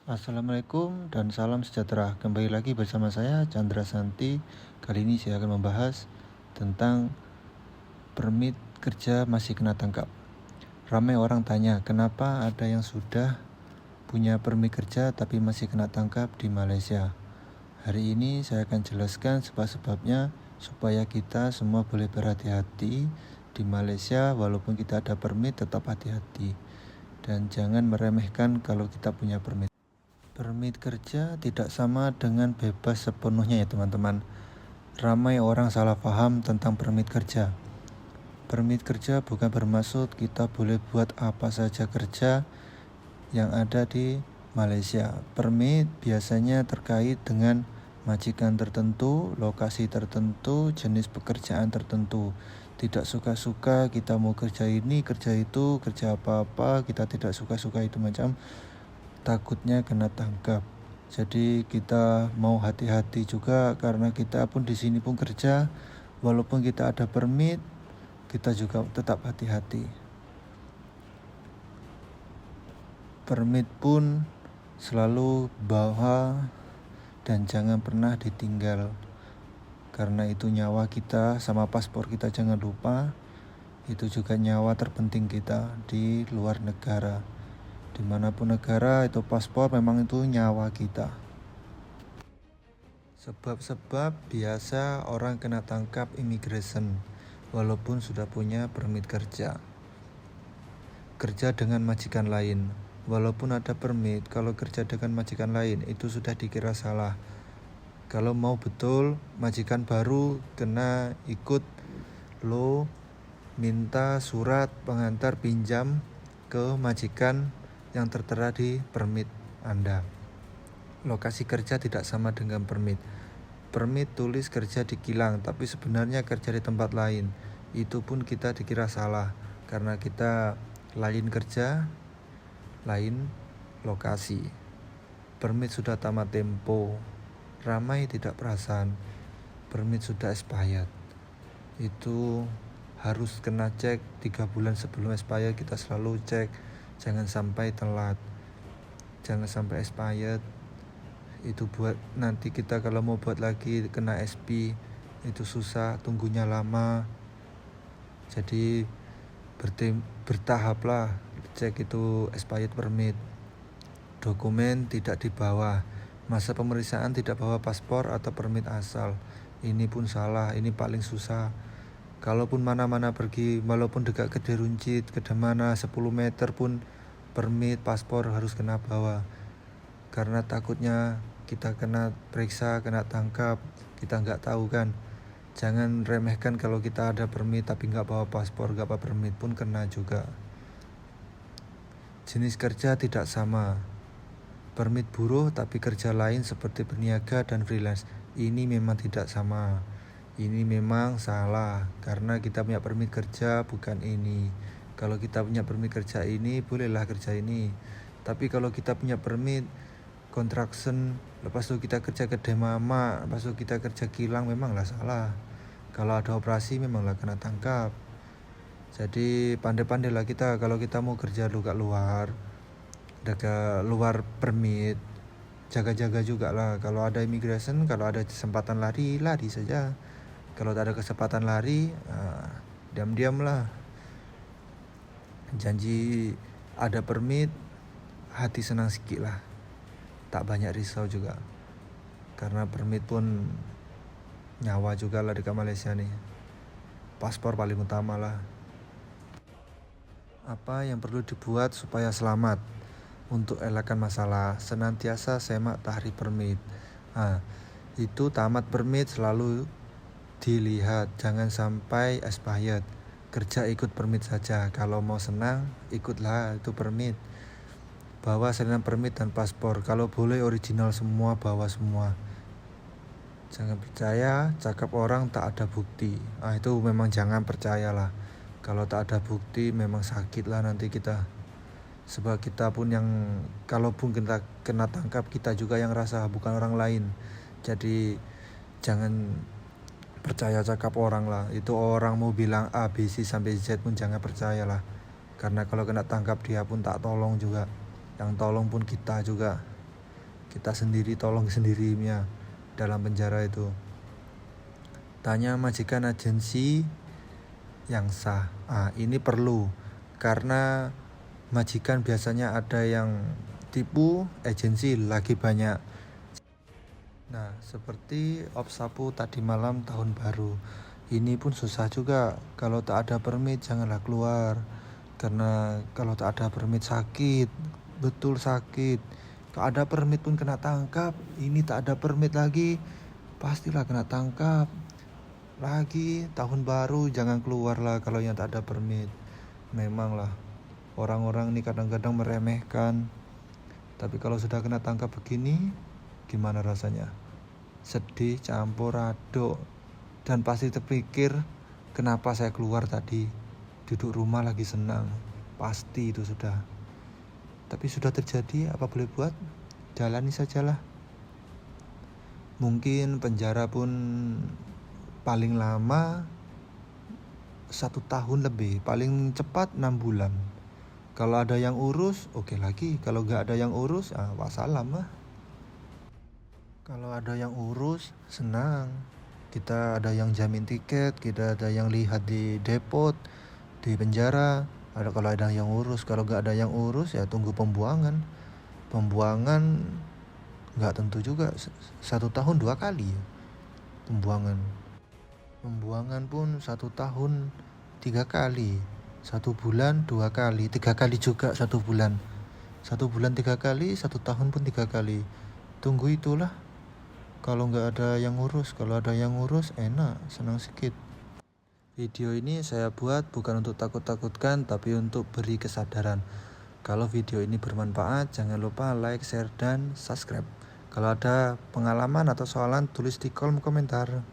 Assalamualaikum dan salam sejahtera. Kembali lagi bersama saya Chandra Santi. Kali ini saya akan membahas tentang permit kerja masih kena tangkap. Ramai orang tanya, kenapa ada yang sudah punya permit kerja tapi masih kena tangkap di Malaysia? Hari ini saya akan jelaskan sebab-sebabnya supaya kita semua boleh berhati-hati di Malaysia. Walaupun kita ada permit, tetap hati-hati dan jangan meremehkan kalau kita punya permit. Permit kerja tidak sama dengan bebas sepenuhnya ya teman-teman. Ramai orang salah paham tentang permit kerja. Permit kerja bukan bermaksud kita boleh buat apa saja kerja yang ada di Malaysia. Permit biasanya terkait dengan majikan tertentu, lokasi tertentu, jenis pekerjaan tertentu. Tidak suka-suka kita mau kerja ini, kerja itu, kerja apa-apa, kita tidak suka-suka itu macam takutnya kena tangkap. Jadi kita mau hati-hati juga karena kita pun di sini pun kerja, walaupun kita ada permit, kita juga tetap hati-hati. Permit pun selalu bawa dan jangan pernah ditinggal. Karena itu nyawa kita sama paspor kita jangan lupa. Itu juga nyawa terpenting kita di luar negara. Dimanapun negara itu paspor memang itu nyawa kita. Sebab-sebab biasa orang kena tangkap immigration walaupun sudah punya permit kerja. Kerja dengan majikan lain, walaupun ada permit, kalau kerja dengan majikan lain itu sudah dikira salah. Kalau mau betul majikan baru kena ikut lo minta surat pengantar pinjam ke majikan yang tertera di permit Anda. Lokasi kerja tidak sama dengan permit. Permit tulis kerja di kilang, tapi sebenarnya kerja di tempat lain. Itu pun kita dikira salah, karena kita lain kerja, lain lokasi. Permit sudah tamat tempo, ramai tidak perasan. Permit sudah expired. Itu harus kena cek 3 bulan sebelum expired, kita selalu cek. Jangan sampai telat, jangan sampai expired. Itu buat nanti kita kalau mau buat lagi kena SP itu susah, tunggunya lama. Jadi bertahap lah cek itu expired permit. Dokumen tidak dibawa, masa pemeriksaan tidak bawa paspor atau permit asal. Ini pun salah, ini paling susah. Kalaupun mana-mana pergi, walaupun dekat ke Runcit, ke mana 10 meter pun permit, paspor harus kena bawa. Karena takutnya kita kena periksa, kena tangkap, kita nggak tahu kan. Jangan remehkan kalau kita ada permit tapi nggak bawa paspor, nggak bawa permit pun kena juga. Jenis kerja tidak sama. Permit buruh tapi kerja lain seperti berniaga dan freelance. Ini memang tidak sama. Ini memang salah karena kita punya permit kerja bukan ini. Kalau kita punya permit kerja ini bolehlah kerja ini. Tapi kalau kita punya permit construction, lepas itu kita kerja ke Demama, lepas itu kita kerja kilang, memanglah salah. Kalau ada operasi memanglah kena tangkap. Jadi pandai-pandailah kita kalau kita mau kerja luar, dekat luar permit, jaga-jaga juga lah. Kalau ada immigration, kalau ada kesempatan lari saja. Kalau tak ada kesempatan lari, diam-diam lah. Janji ada permit, hati senang sikit lah. Tak banyak risau juga. Karena permit pun nyawa juga lah dekat Malaysia nih. Paspor paling utama lah. Apa yang perlu dibuat supaya selamat? Untuk elakkan masalah, senantiasa semak tahrif permit. Itu tamat permit selalu dilihat, jangan sampai expired. Kerja ikut permit saja, kalau mau senang ikutlah itu permit. Bawa salinan permit dan paspor, kalau boleh original semua, bawa semua. Jangan percaya cakap orang tak ada bukti. Itu memang jangan percayalah. Kalau tak ada bukti memang sakit lah nanti kita. Sebab kita pun yang kalaupun kita kena tangkap, kita juga yang rasa, bukan orang lain. Jadi jangan percaya cakap orang lah. Itu orang mau bilang A, B, C sampai Z pun jangan percayalah. Karena kalau kena tangkap dia pun tak tolong juga. Yang tolong pun kita juga. kita sendiri tolong sendirinya dalam penjara itu. Tanya majikan agensi yang sah. Ini perlu karena majikan biasanya ada yang tipu, agensi lagi banyak. Nah, seperti Opsapu tadi malam tahun baru. Ini pun susah juga. Kalau tak ada permit janganlah keluar. Karena kalau tak ada permit sakit, betul sakit. Kalau ada permit pun kena tangkap. Ini tak ada permit lagi, pastilah kena tangkap. Lagi tahun baru jangan keluar lah kalau yang tak ada permit. Memang lah orang-orang ini kadang-kadang meremehkan. Tapi kalau sudah kena tangkap begini, gimana rasanya? Sedih, campur aduk. Dan pasti terpikir, kenapa saya keluar tadi? Duduk rumah lagi senang. Pasti itu sudah. Tapi sudah terjadi, apa boleh buat? Jalani sajalah. Mungkin penjara pun paling lama 1 tahun lebih, paling cepat 6 bulan. Kalau ada yang urus, oke lagi. Kalau gak ada yang urus, wassalam lah. Kalau ada yang urus, senang. Kita ada yang jamin tiket, kita ada yang lihat di depot, di penjara. Kalau ada yang urus, kalau gak ada yang urus ya tunggu pembuangan. Pembuangan gak tentu juga, 1 tahun 2 kali ya pembuangan. Pembuangan pun 1 tahun 3 kali, 1 bulan 2 kali, 3 kali juga 1 bulan. 1 bulan 3 kali, 1 tahun pun 3 kali. Tunggu itulah. Kalau nggak ada yang ngurus, kalau ada yang ngurus enak, senang sedikit. Video ini saya buat bukan untuk takut-takutkan, tapi untuk beri kesadaran. Kalau video ini bermanfaat, jangan lupa like, share, dan subscribe. Kalau ada pengalaman atau soalan, tulis di kolom komentar.